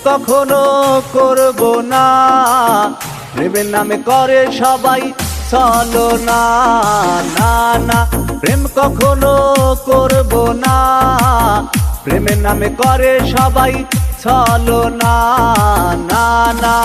কখনো করব না, প্রেমের নামে করে সবাই ছলনা। না না, প্রেম কখনো করব না, প্রেমের নামে করে সবাই ছলনা। না না,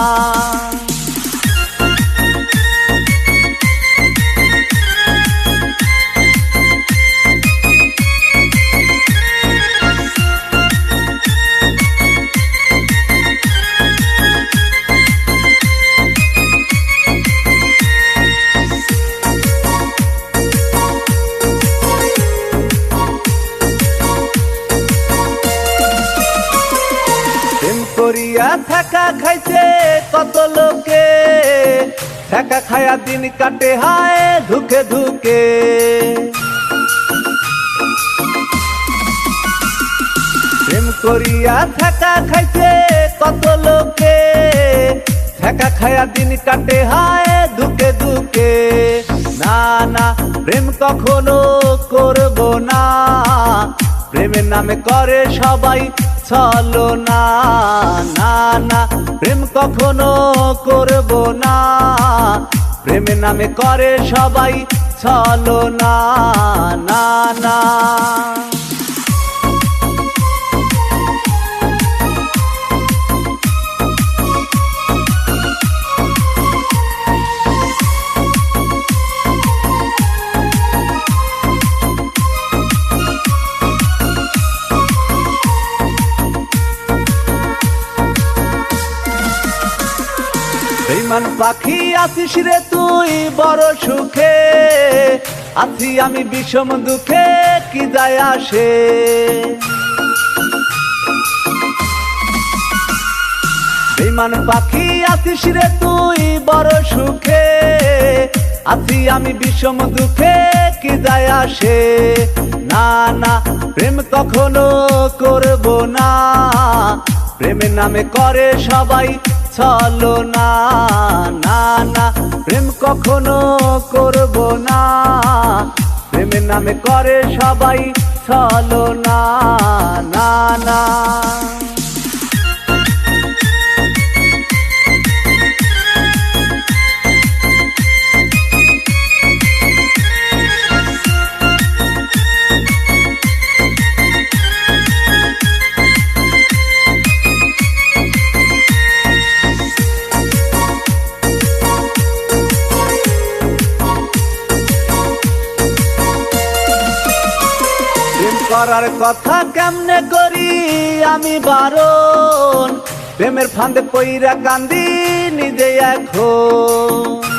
করিয়া থাকা খাইছে কত লোকে, থাকা খায়া দিন কাটে হায় ধুকে ধুকে। প্রেম করিয়া থাকা খাইছে কত লোকে, থাকা খায়া দিন কাটে হায় ধুকে ধুকে। না না, প্রেম কখনো করব না, প্রেমের নামে করে সবাই ছলনা। না না, প্রেম কখনো করব না, প্রেমের নামে করে সবাই ছলনা। না না, বেঈমান পাখি আছিস রে তুই বড় সুখে, আছি আমি বিষম দুঃখে কি যায় আসে। বেঈমান পাখি আছিস রে তুই বড় সুখে, আছি আমি বিষম দুঃখে কি যায় আসে। না না, প্রেম কখনো করব না, প্রেমের নামে করে সবাই ছলনা। না না, প্রেম কখনো করব না, প্রেমের নামে করে সবাই ছলনা। না না, করার কথা কেমনে করি আমি বারণ, প্রেমের ফাঁদে পইরা কান্দি নিজে এখন।